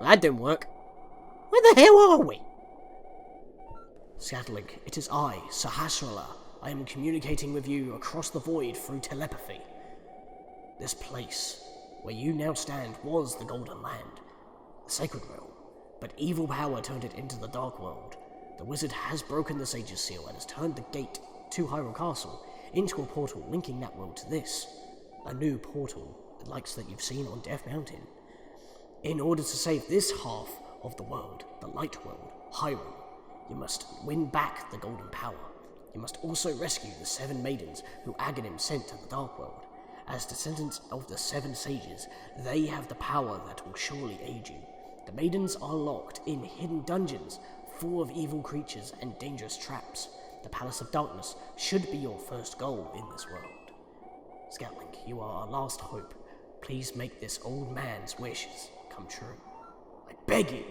Well, that didn't work. Where the hell are we? Scatlink, it is I, Sahasrahla. I am communicating with you across the void through telepathy. This place, where you now stand, was the Golden Land, the Sacred Realm, but evil power turned it into the Dark World. The wizard has broken the Sage's seal and has turned the gate to Hyrule Castle into a portal linking that world to this. A new portal, like that you've seen on Death Mountain. In order to save this half of the world, the Light World, Hyrule, you must win back the Golden Power. You must also rescue the 7 maidens who Agahnim sent to the Dark World. As descendants of the 7 sages, they have the power that will surely aid you. The maidens are locked in hidden dungeons, full of evil creatures and dangerous traps. The Palace of Darkness should be your first goal in this world. Scatlink, you are our last hope. Please make this old man's wishes come true. I beg you.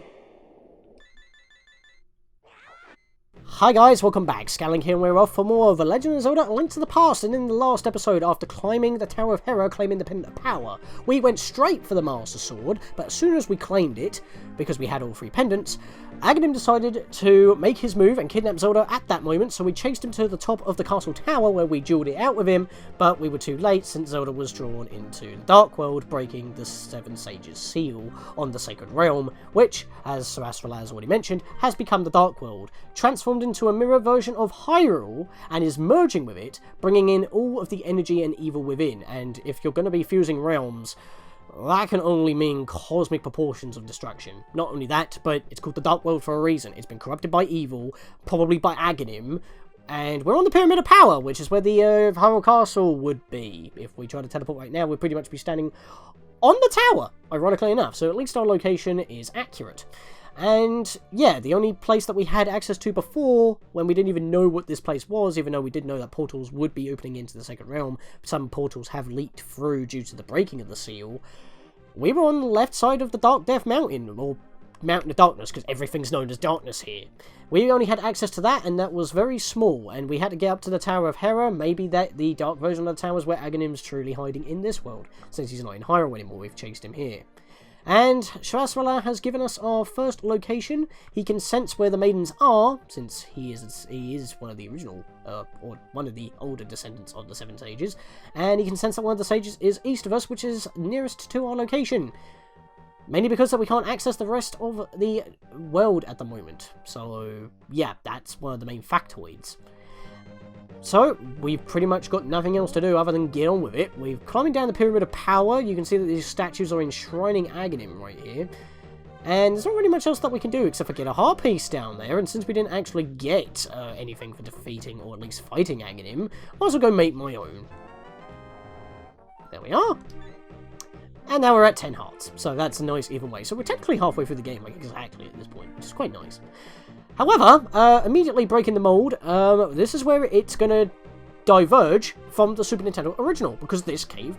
Hi guys, welcome back. Scatlink here, and we're off for more of The Legend of Zelda: A Link to the Past. And in the last episode, after climbing the Tower of Hera, claiming the Pendant of Power, we went straight for the Master Sword, but as soon as we claimed it, because we had all 3 pendants, Agahnim decided to make his move and kidnap Zelda at that moment, so we chased him to the top of the castle tower where we duelled it out with him, but we were too late since Zelda was drawn into the Dark World, breaking the 7 Sages' seal on the Sacred Realm, which, as Sahasrahla has already mentioned, has become the Dark World, transformed into a mirror version of Hyrule, and is merging with it, bringing in all of the energy and evil within. And if you're going to be fusing realms, that can only mean cosmic proportions of destruction. Not only that, but it's called the Dark World for a reason. It's been corrupted by evil, probably by Agahnim, and we're on the Pyramid of Power, which is where the Hyrule Castle would be. If we try to teleport right now, we'd pretty much be standing on the tower, ironically enough, so at least our location is accurate. And yeah, the only place that we had access to before, when we didn't even know what this place was, even though we did know that portals would be opening into the Sacred Realm, some portals have leaked through due to the breaking of the seal, we were on the left side of the Dark Death Mountain, or Mountain of Darkness, because everything's known as darkness here. We only had access to that, and that was very small, and we had to get up to the Tower of Hera. Maybe that the dark version of the tower is where Agahnim's truly hiding in this world, since he's not in Hyrule anymore. We've chased him here. And Sahasrahla has given us our first location. He can sense where the maidens are, since he is one of the original, or one of the older descendants of the 7 sages. And he can sense that one of the sages is east of us, which is nearest to our location. Mainly because that we can't access the rest of the world at the moment. So, yeah, that's one of the main factoids. So, we've pretty much got nothing else to do other than get on with it. We're climbing down the Pyramid of Power. You can see that these statues are enshrining Agahnim right here. And there's not really much else that we can do except for get a heart piece down there. And since we didn't actually get anything for defeating or at least fighting Agahnim, I might as well go make my own. There we are. And now we're at 10 hearts. So that's a nice even way. So we're technically halfway through the game, like exactly at this point, which is quite nice. However, immediately breaking the mold, this is where it's going to diverge from the Super Nintendo original, because this cave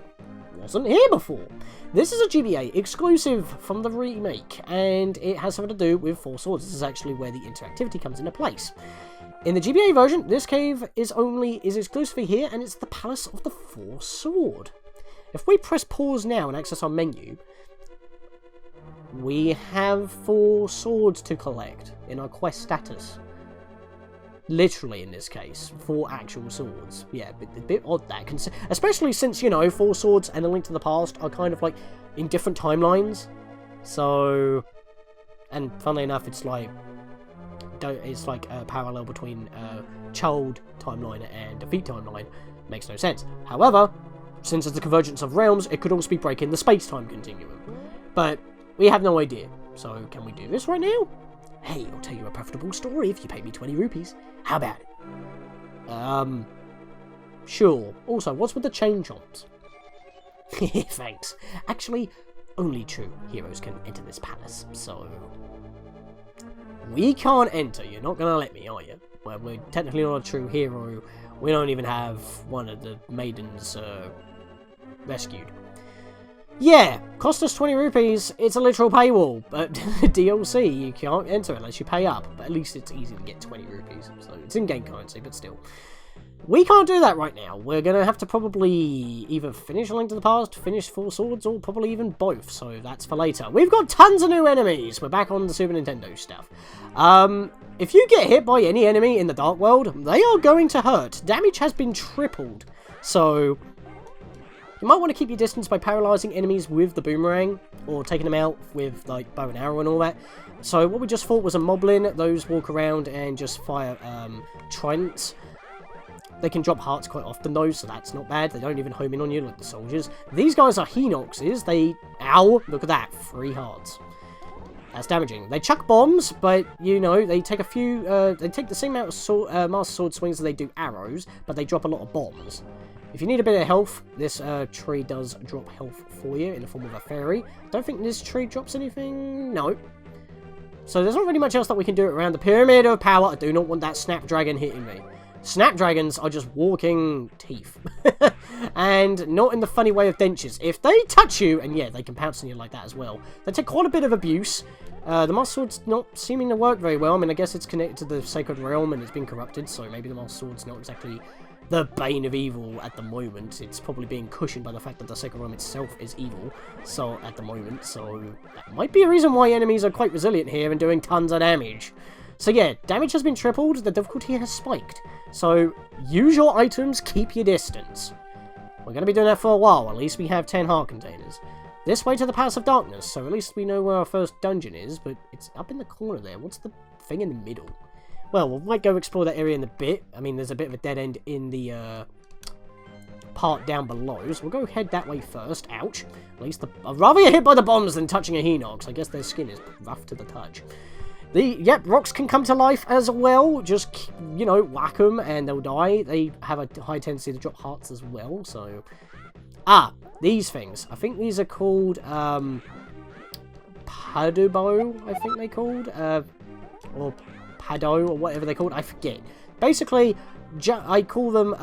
wasn't here before. This is a GBA exclusive from the remake, and it has something to do with 4 swords. This is actually where the interactivity comes into place. In the GBA version, this cave is exclusively here, and it's the Palace of the 4 Sword. If we press pause now and access our menu, we have 4 swords to collect in our quest status. Literally, in this case, 4 actual swords. Yeah, a bit odd that, especially since, you know, 4 swords and A Link to the Past are kind of like in different timelines. So, and funnily enough, it's like a parallel between Child timeline and Defeat timeline. Makes no sense. However, since it's the convergence of realms, it could also be breaking the space-time continuum. But we have no idea. So, can we do this right now? Hey, I'll tell you a profitable story if you pay me 20 rupees. How about it? Sure. Also, what's with the chain chomps? Thanks. Actually, only true heroes can enter this palace, so... We can't enter. You're not gonna let me, are you? Well, we're technically not a true hero. We don't even have one of the maidens, rescued. Yeah, cost us 20 rupees, it's a literal paywall, but DLC, you can't enter unless you pay up, but at least it's easy to get 20 rupees, so it's in-game currency, but still. We can't do that right now. We're going to have to probably either finish A Link to the Past, finish Four Swords, or probably even both. So that's for later. We've got tons of new enemies. We're back on the Super Nintendo stuff. If you get hit by any enemy in the Dark World, they are going to hurt. Damage has been tripled. So you might want to keep your distance by paralyzing enemies with the boomerang, or taking them out with like bow and arrow and all that. So what we just fought was a moblin. Those walk around and just fire tridents. They can drop hearts quite often though, so that's not bad. They don't even home in on you like the soldiers. These guys are Hinoxes. They... Ow! Look at that. 3 hearts. That's damaging. They chuck bombs, but, you know, they take a few... they take the same amount of Master Sword swings as they do arrows, but they drop a lot of bombs. If you need a bit of health, this tree does drop health for you in the form of a fairy. Don't think this tree drops anything. No. So there's not really much else that we can do around the Pyramid of Power. I do not want that Snapdragon hitting me. Snapdragons are just walking teeth. And not in the funny way of dentures. If they touch you, and yeah, they can pounce on you like that as well, they take quite a bit of abuse. The Master Sword's not seeming to work very well. I mean, I guess it's connected to the Sacred Realm and it's been corrupted, so maybe the Master Sword's not exactly the bane of evil at the moment. It's probably being cushioned by the fact that the Sacred Realm itself is evil, so at the moment, so that might be a reason why enemies are quite resilient here and doing tons of damage. So yeah, damage has been tripled, the difficulty has spiked. So, use your items, keep your distance. We're going to be doing that for a while, at least we have 10 heart containers. This way to the Palace of Darkness, so at least we know where our first dungeon is, but it's up in the corner there. What's the thing in the middle? Well, we might go explore that area in a bit. I mean, there's a bit of a dead end in the part down below, so we'll go head that way first. Ouch. At least I'd rather get hit by the bombs than touching a Hinox. I guess their skin is rough to the touch. Yep, rocks can come to life as well. Just, you know, whack them and they'll die. They have a high tendency to drop hearts as well, so... Ah, these things. I think these are called, Padubo, I think they're called. Or Pado, or whatever they're called. I forget. Basically, I call them,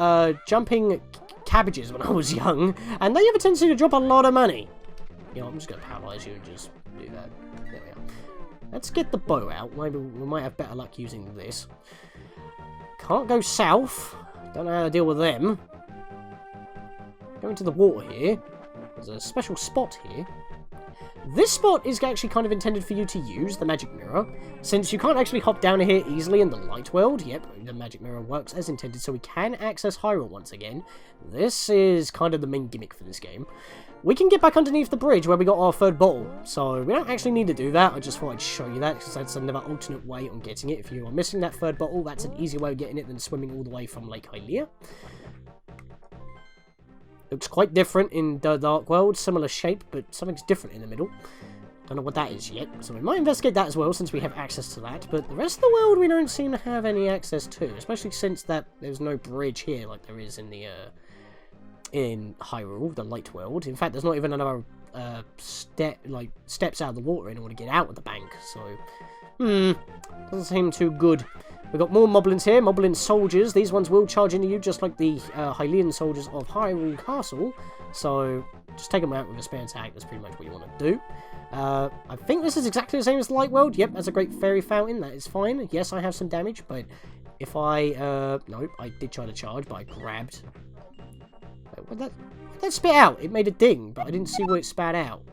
jumping cabbages when I was young. And they have a tendency to drop a lot of money. You know, I'm just going to paralyze you and just do that. There we are. Let's get the bow out. Maybe we might have better luck using this. Can't go south. Don't know how to deal with them. Go into the water here. There's a special spot here. This spot is actually kind of intended for you to use, the magic mirror. Since you can't actually hop down here easily in the light world, yep, the magic mirror works as intended, so we can access Hyrule once again. This is kind of the main gimmick for this game. We can get back underneath the bridge where we got our third bottle, so we don't actually need to do that. I just thought I'd show you that, because that's another alternate way on getting it. If you are missing that third bottle, that's an easier way of getting it than swimming all the way from Lake Hylia. Looks quite different in the Dark World, similar shape, but something's different in the middle. Don't know what that is yet, so we might investigate that as well, since we have access to that. But the rest of the world we don't seem to have any access to, especially since that there's no bridge here like there is in the in Hyrule, the light world. In fact, there's not even another steps out of the water in order to get out of the bank. So, doesn't seem too good. We've got more moblins here, moblin soldiers. These ones will charge into you just like the Hylian soldiers of Hyrule Castle. So, just take them out with a spare attack. That's pretty much what you want to do. I think this is exactly the same as the light world. Yep, that's a great fairy fountain. That is fine. Yes, I have some damage, but if I... no, I did try to charge, but I grabbed... What did that spit out? It made a ding, but I didn't see what it spat out.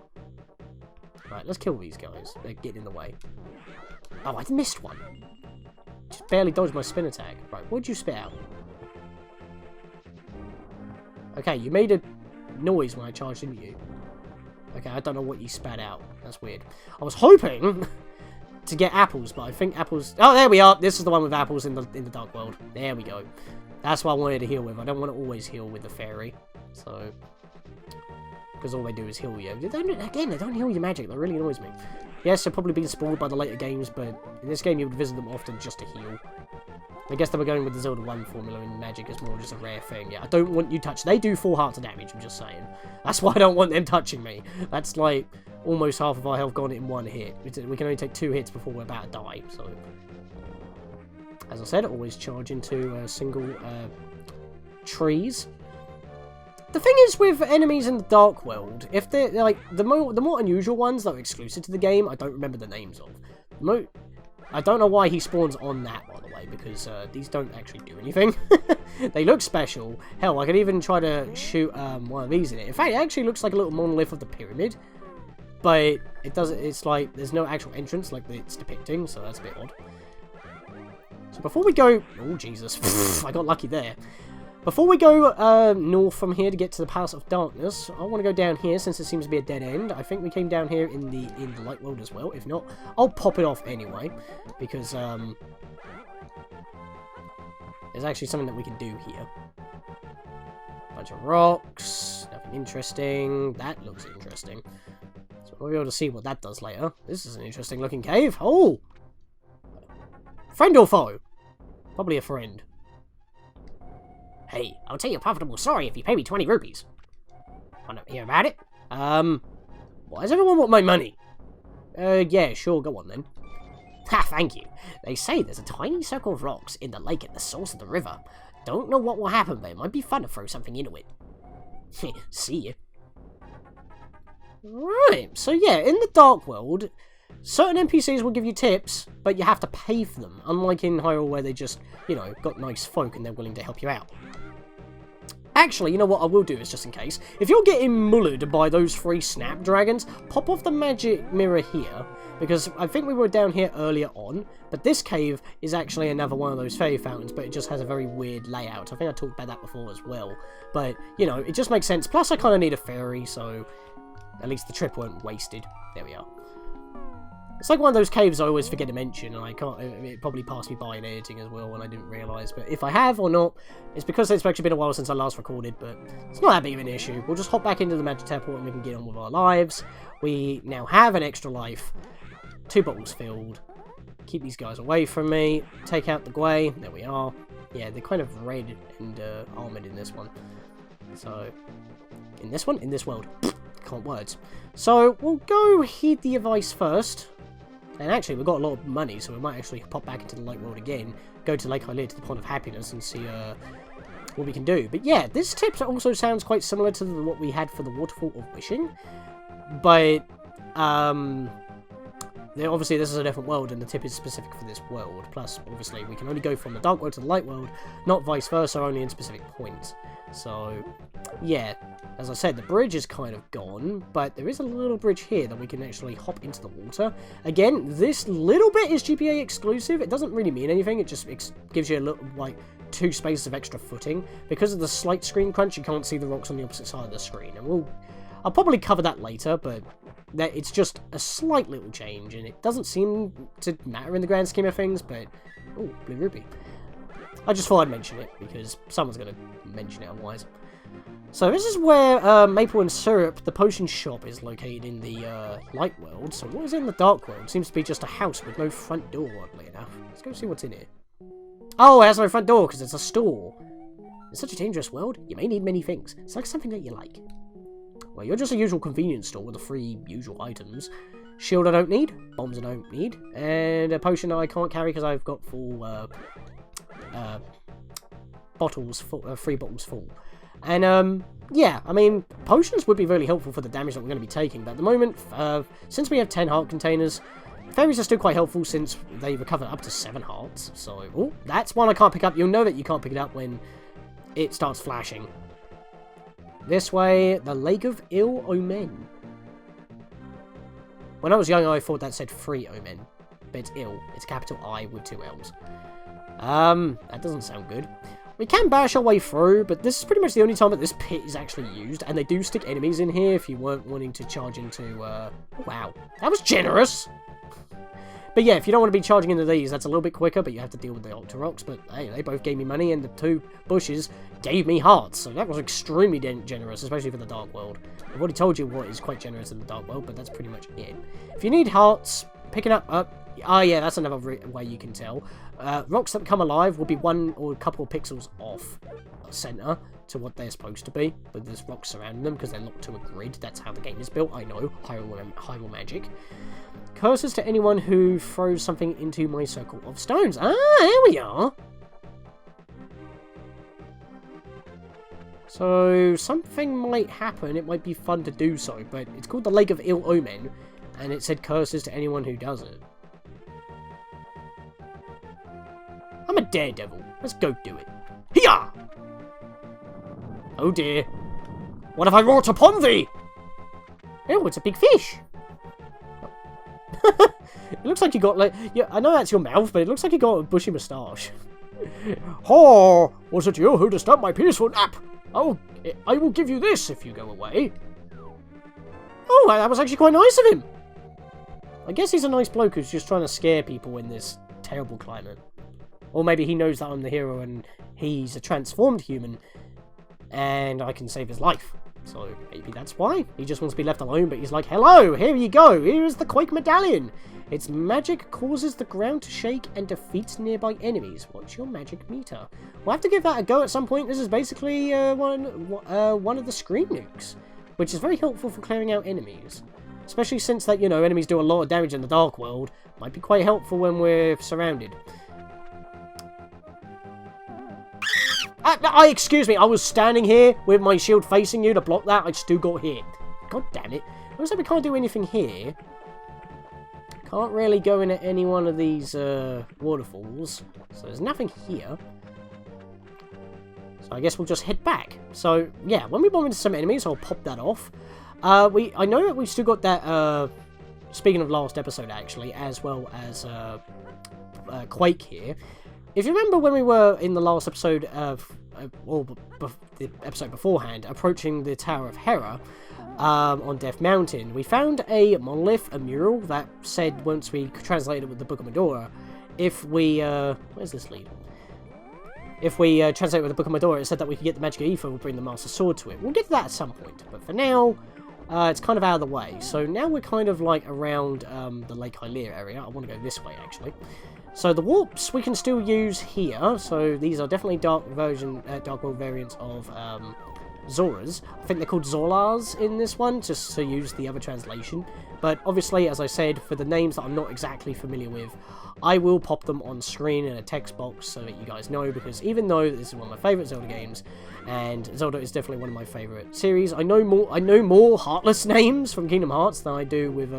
Right, let's kill these guys. They're getting in the way. Oh, I missed one. Just barely dodged my spin attack. Right, what did you spit out? Okay, you made a noise when I charged into you. Okay, I don't know what you spat out. That's weird. I was hoping to get apples, but I think apples... Oh, there we are. This is the one with apples in the Dark World. There we go. That's what I wanted to heal with. I don't want to always heal with the fairy. So... because all they do is heal you. They don't heal your magic. That really annoys me. Yes, they're probably being spoiled by the later games, but in this game you would visit them often just to heal. I guess they were going with the Zelda 1 formula in magic. It's more just a rare thing. Yeah, I don't want you touch. They do 4 hearts of damage, I'm just saying. That's why I don't want them touching me. That's like almost half of our health gone in one hit. We can only take 2 hits before we're about to die, so... As I said, always charge into single trees. The thing is with enemies in the Dark World, if they're like the more unusual ones that are exclusive to the game, I don't remember the names of. I don't know why he spawns on that, by the way, because these don't actually do anything. They look special. Hell, I could even try to shoot one of these in it. In fact, it actually looks like a little monolith of the pyramid. But it doesn't, it's like, there's no actual entrance like it's depicting, so that's a bit odd. So before we go... Oh, Jesus. I got lucky there. Before we go north from here to get to the Palace of Darkness, I want to go down here since it seems to be a dead end. I think we came down here in the light world as well. If not, I'll pop it off anyway, because there's actually something that we can do here. Bunch of rocks, nothing interesting. That looks interesting. So we'll be able to see what that does later. This is an interesting looking cave. Oh! Friend or foe? Probably a friend. Hey, I'll tell you a profitable story if you pay me 20 rupees. Want to hear about it? Why does everyone want my money? Yeah, sure, go on then. Ha, thank you. They say there's a tiny circle of rocks in the lake at the source of the river. Don't know what will happen, but it might be fun to throw something into it. See ya. Right, so yeah, in the Dark World, certain NPCs will give you tips, but you have to pay for them, unlike in Hyrule where they just, you know, got nice folk and they're willing to help you out. Actually, you know what I will do is, just in case, if you're getting mullered by those 3 snapdragons, pop off the magic mirror here, because I think we were down here earlier on, but this cave is actually another one of those fairy fountains, but it just has a very weird layout. I think I talked about that before as well, but, you know, it just makes sense. Plus, I kind of need a fairy, so at least the trip weren't wasted. There we are. It's like one of those caves I always forget to mention, and I can't. It probably passed me by in editing as well, and I didn't realise. But if I have or not, it's because it's actually been a while since I last recorded, but it's not that big of an issue. We'll just hop back into the magic teleport and we can get on with our lives. We now have an extra life. 2 bottles filled. Keep these guys away from me. Take out the Gwei. There we are. Yeah, they're kind of red and armoured in this one. So, in this one? In this world. Can't words. So, we'll go heed the advice first. And actually, we've got a lot of money, so we might actually pop back into the light world again, go to Lake Hyrule to the Pond of Happiness, and see what we can do. But yeah, this tip also sounds quite similar to what we had for the Waterfall of Wishing. But, obviously this is a different world, and the tip is specific for this world. Plus, obviously, we can only go from the Dark World to the Light World, not vice versa, only in specific points. So, yeah, as I said, the bridge is kind of gone, but there is a little bridge here that we can actually hop into the water. Again, this little bit is GPA exclusive. It doesn't really mean anything. It just gives you a little, like, 2 spaces of extra footing. Because of the slight screen crunch, you can't see the rocks on the opposite side of the screen. And I'll probably cover that later, but it's just a slight little change, and it doesn't seem to matter in the grand scheme of things, but... Oh, blue rupee. I just thought I'd mention it, because someone's going to mention it otherwise. So this is where Maple and Syrup, the potion shop, is located in the Light World. So what is in the Dark World? It seems to be just a house with no front door, oddly enough. Let's go see what's in here. Oh, it has no front door, because it's a store. It's such a dangerous world, you may need many things. Select something that you like. Well, you're just a usual convenience store with the 3 usual items. Shield I don't need, bombs I don't need, and a potion I can't carry because I've got full bottles, 3 bottles full. And, yeah, I mean, potions would be really helpful for the damage that we're going to be taking, but at the moment, since we have 10 heart containers, fairies are still quite helpful since they recover up to 7 hearts, so, oh, that's one I can't pick up. You'll know that you can't pick it up when it starts flashing. This way, the Lake of Ill Omen. When I was young, I thought that said Free Omen, but it's ill. It's capital I with 2 L's. That doesn't sound good. We can bash our way through, but this is pretty much the only time that this pit is actually used, and they do stick enemies in here if you weren't wanting to charge into, wow, that was generous! But yeah, if you don't want to be charging into these, that's a little bit quicker, but you have to deal with the Octa Rocks. But hey, they both gave me money, and the 2 bushes gave me hearts. So that was extremely generous, especially for the Dark World. I've already told you what is quite generous in the Dark World, but that's pretty much it. If you need hearts, picking up... oh yeah, that's another way you can tell. Rocks that come alive will be 1 or a couple of pixels off center to what they're supposed to be, but there's rocks surrounding them because they're locked to a grid. That's how the game is built, I know. Hyrule magic. Curses to anyone who throws something into my circle of stones. Ah, here we are. So, something might happen. It might be fun to do so, but it's called the Lake of Ill Omen, and it said curses to anyone who does it. I'm a daredevil. Let's go do it. Hiya! Oh dear. What have I wrought upon thee? Oh, it's a big fish. It looks like you got like... Yeah, I know that's your mouth, but it looks like you got a bushy moustache. Oh, was it you who disturbed my peaceful nap? Oh, I will give you this if you go away. Oh, that was actually quite nice of him. I guess he's a nice bloke who's just trying to scare people in this terrible climate. Or maybe he knows that I'm the hero and he's a transformed human and I can save his life. So maybe that's why. He just wants to be left alone, but he's like, hello, here you go. Here is the Quake Medallion. Its magic causes the ground to shake and defeats nearby enemies. What's your magic meter? We'll have to give that a go at some point. This is basically one of the screen nukes, which is very helpful for clearing out enemies. Especially since that, you know, enemies do a lot of damage in the Dark World. Might be quite helpful when we're surrounded. Excuse me, I was standing here with my shield facing you to block that. I still got hit. God damn it. Looks like we can't do anything here. Can't really go into any one of these waterfalls. So there's nothing here. So I guess we'll just head back. So yeah, when we bump into some enemies, I'll pop that off. I know that we've still got that, speaking of last episode actually, as well as Quake here. If you remember when we were in the last episode of, or the episode beforehand, approaching the Tower of Hera on Death Mountain, we found a monolith, a mural, that said, once we translated it with the Book of Medora, if we, where's this lead? If we translate it with the Book of Medora, it said that we could get the Magic Ether, we'll bring the Master Sword to it. We'll get to that at some point, but for now, it's kind of out of the way. So now we're kind of like around the Lake Hylia area. I want to go this way, actually. So the warps we can still use here. So these are definitely Dark World variants of Zoras. I think they're called Zolars in this one, just to use the other translation. But obviously, as I said, for the names that I'm not exactly familiar with, I will pop them on screen in a text box so that you guys know, because even though this is one of my favourite Zelda games, and Zelda is definitely one of my favourite series, I know more Heartless names from Kingdom Hearts than I do with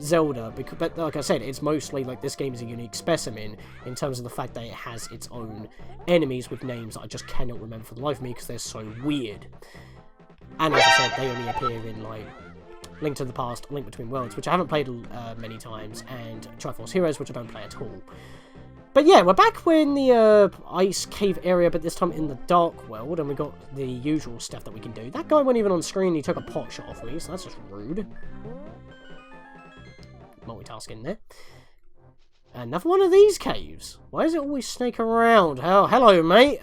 Zelda, but like I said, it's mostly like this game is a unique specimen in terms of the fact that it has its own enemies with names that I just cannot remember for the life of me because they're so weird. And as I said, they only appear in like Link to the Past, Link Between Worlds, which I haven't played many times, and Triforce Heroes, which I don't play at all. But yeah, we're back in the ice cave area, but this time in the Dark World, and we got the usual stuff that we can do. That guy wasn't even on screen, he took a pot shot off me, so that's just rude. Multitasking there. Another one of these caves. Why does it always snake around? Oh, hello, mate.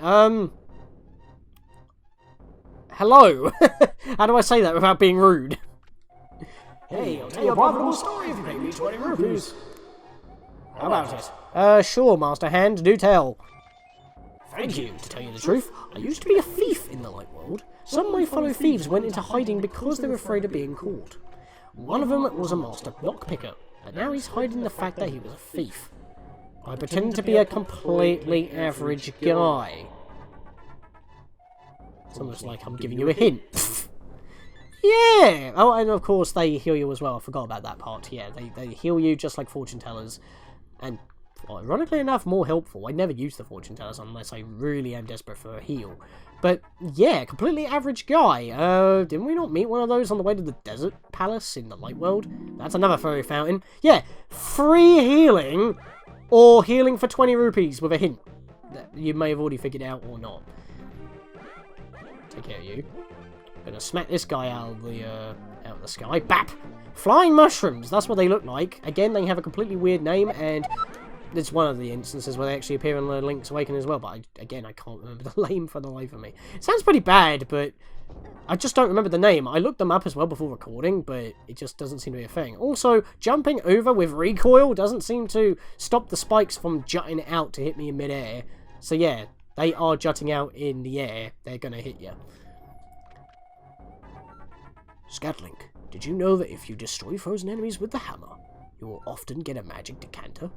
Hello. How do I say that without being rude? Hey, I'll tell you a profitable story if you pay me 20 rupees. How about it? Sure, Master Hand, do tell. Thank you. To tell you the truth, I used to be a thief in the Light World. Some of my fellow thieves went into hiding because they were afraid of being caught. One of them was a master lockpicker, but now he's hiding the fact that he was a thief. I pretend to be a completely average guy. It's almost like I'm giving you a hint. Yeah! Oh, and of course they heal you as well. I forgot about that part. Yeah, they heal you just like fortune tellers. And ironically enough, more helpful. I never use the fortune tellers unless I really am desperate for a heal. But yeah, completely average guy. Didn't we not meet one of those on the way to the Desert Palace in the Light World? That's another fairy fountain. Yeah, free healing or healing for 20 rupees with a hint that you may have already figured out or not. Take care of you. Gonna smack this guy out of the sky. Bap! Flying mushrooms, that's what they look like. Again, they have a completely weird name, and it's one of the instances where they actually appear in Link's Awakening as well, but again, I can't remember the name for the life of me. It sounds pretty bad, but I just don't remember the name. I looked them up as well before recording, but it just doesn't seem to be a thing. Also, jumping over with recoil doesn't seem to stop the spikes from jutting out to hit me in midair. So yeah, they are jutting out in the air. They're gonna hit you. Scatlink, did you know that if you destroy frozen enemies with the hammer, you will often get a magic decanter?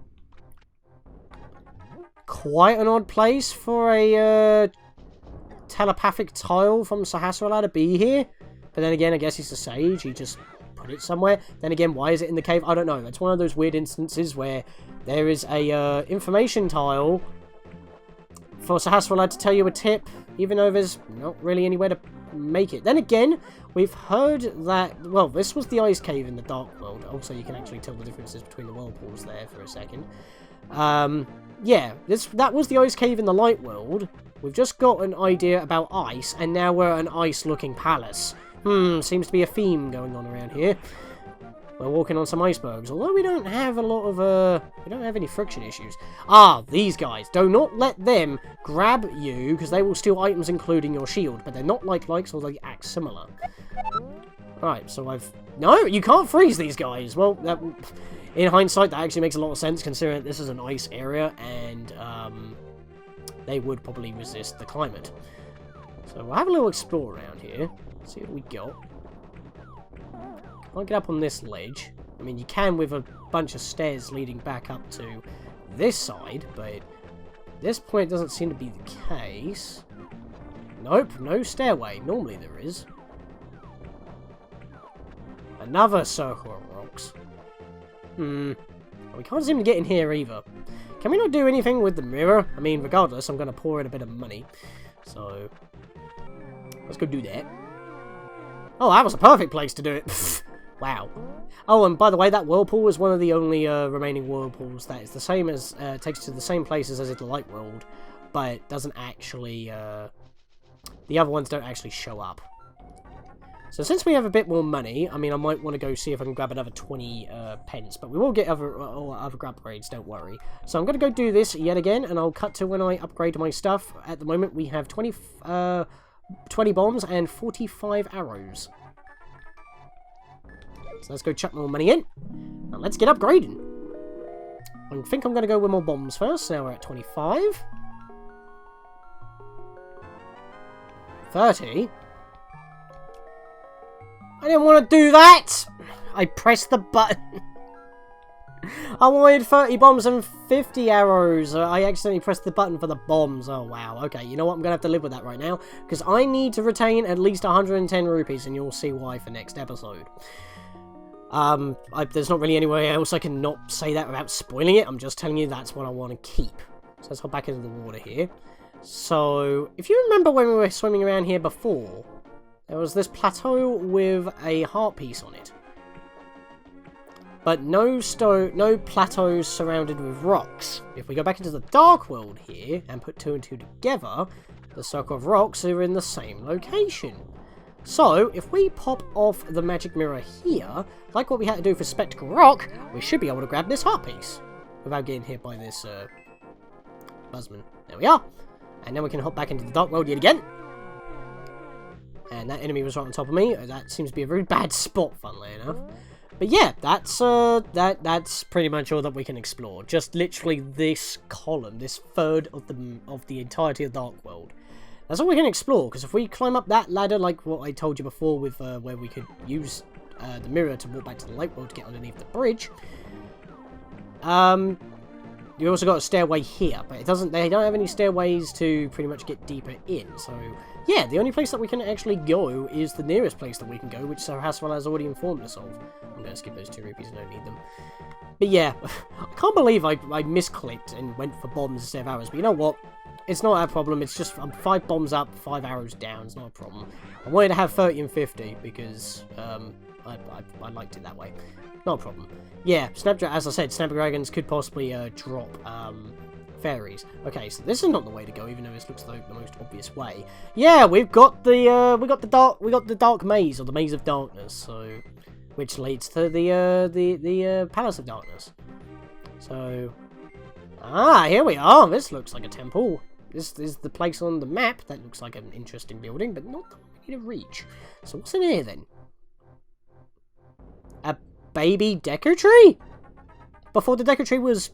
Quite an odd place for a telepathic tile from Sahasrara to be here. But then again, I guess he's a sage. He just put it somewhere. Then again, why is it in the cave? I don't know. That's one of those weird instances where there is a information tile for Sahasra, I'd like to tell you a tip, even though there's not really anywhere to make it. Then again, we've heard that, well, this was the ice cave in the Dark World. Also, you can actually tell the differences between the whirlpools there for a second. Yeah, that was the ice cave in the Light World. We've just got an idea about ice, and now we're at an ice-looking palace. Seems to be a theme going on around here. We're walking on some icebergs, although we don't have a lot of, we don't have any friction issues. Ah, these guys. Do not let them grab you, because they will steal items including your shield, but they're not like-likes, or they act similar. Alright, so no, you can't freeze these guys. Well, in hindsight, that actually makes a lot of sense, considering this is an ice area, and, they would probably resist the climate. So we'll have a little explore around here, see what we got. Can't get up on this ledge. I mean, you can with a bunch of stairs leading back up to this side, but at this point it doesn't seem to be the case. Nope, no stairway. Normally there is. Another circle of rocks. We can't seem to get in here either. Can we not do anything with the mirror? I mean, regardless, I'm going to pour in a bit of money. So, let's go do that. Oh, that was a perfect place to do it. Wow. Oh, and by the way, that whirlpool is one of the only remaining whirlpools that is the same as, takes to the same places as in the Light World, but doesn't actually, the other ones don't actually show up. So since we have a bit more money, I mean, I might want to go see if I can grab another 20 pence, but we will get other upgrades, don't worry. So I'm going to go do this yet again, and I'll cut to when I upgrade my stuff. At the moment, we have 20 bombs and 45 arrows. So let's go chuck more money in, and let's get upgrading. I think I'm going to go with more bombs first. Now we're at 25. 30. I didn't want to do that! I pressed the button. I wanted 30 bombs and 50 arrows. I accidentally pressed the button for the bombs. Oh, wow. Okay, you know what? I'm going to have to live with that right now, because I need to retain at least 110 rupees, and you'll see why for next episode. There's not really anywhere else I can not say that without spoiling it. I'm just telling you that's what I want to keep. So let's hop back into the water here. So, if you remember when we were swimming around here before, there was this plateau with a heart piece on it. But no plateaus surrounded with rocks. If we go back into the Dark World here and put 2 and 2 together, the circle of rocks are in the same location. So, if we pop off the magic mirror here, like what we had to do for Spectacle Rock, we should be able to grab this heart piece without getting hit by this buzzman. There we are. And then we can hop back into the Dark World yet again. And that enemy was right on top of me. That seems to be a very bad spot, funnily enough. But yeah, that's pretty much all that we can explore. Just literally this column, this third of the entirety of Dark World. That's all we can explore, because if we climb up that ladder, like what I told you before, with where we could use the mirror to walk back to the Light World to get underneath the bridge. You also got a stairway here, but they don't have any stairways to pretty much get deeper in. So yeah, the only place that we can actually go is the nearest place that we can go, which Haswell has already informed us of. I'm going to skip those 2 rupees, I don't need them. But yeah, I can't believe I misclicked and went for bombs instead of arrows, but you know what? It's not a problem, it's just I'm 5 bombs up, 5 arrows down, it's not a problem. I wanted to have 30 and 50 because I liked it that way. Not a problem. Yeah, as I said, Snapdragons could possibly drop fairies. Okay, so this is not the way to go, even though this looks like the most obvious way. Yeah, we've got the dark maze, or the maze of darkness, so which leads to the palace of darkness. So here we are. This looks like a temple. This is the place on the map that looks like an interesting building, but not the one we need to reach. So what's in here then? A baby Deku Tree? Before the Deku Tree was,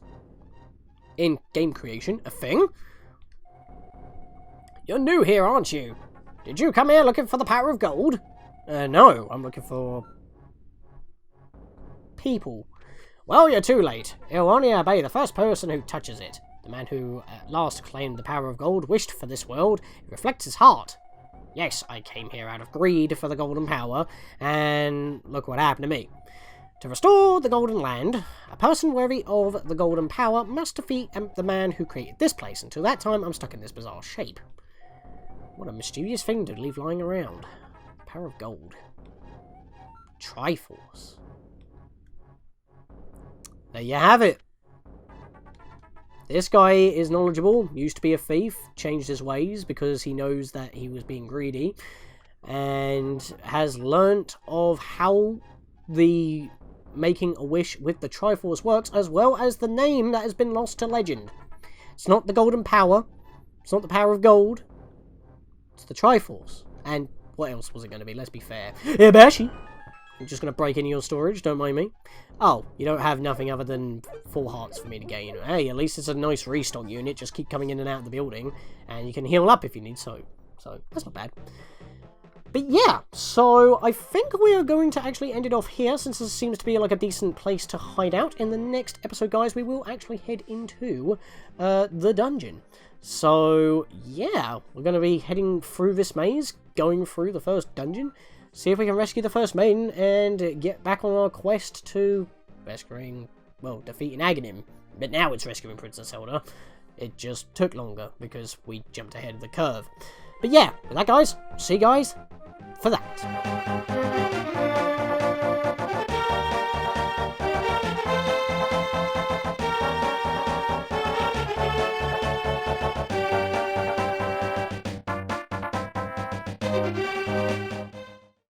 in game creation, a thing? You're new here, aren't you? Did you come here looking for the power of gold? No, I'm looking for people. Well, you're too late. You'll only obey the first person who touches it. The man who at last claimed the power of gold wished for this world. It reflects his heart. Yes, I came here out of greed for the golden power, and look what happened to me. To restore the Golden Land, a person worthy of the Golden Power must defeat the man who created this place. Until that time, I'm stuck in this bizarre shape. What a mischievous thing to leave lying around. Power of Gold. Triforce. There you have it. This guy is knowledgeable, used to be a thief, changed his ways because he knows that he was being greedy, and has learnt of how the making a wish with the Triforce works, as well as the name that has been lost to legend. It's not the Golden Power, it's not the Power of Gold, it's the Triforce. And what else was it going to be? Let's be fair. Ibashi! I'm just going to break into your storage, don't mind me. Oh, you don't have nothing other than 4 hearts for me to gain. Hey, at least it's a nice restock unit, just keep coming in and out of the building, and you can heal up if you need so that's not bad. But yeah, so I think we are going to actually end it off here, since this seems to be like a decent place to hide out. In the next episode, guys, we will actually head into the dungeon. So yeah, we're going to be heading through this maze, going through the first dungeon, see if we can rescue the first maiden, and get back on our quest to rescuing, well, defeating Agahnim. But now it's rescuing Princess Zelda. It just took longer because we jumped ahead of the curve. But yeah, with that, guys, see you guys for that.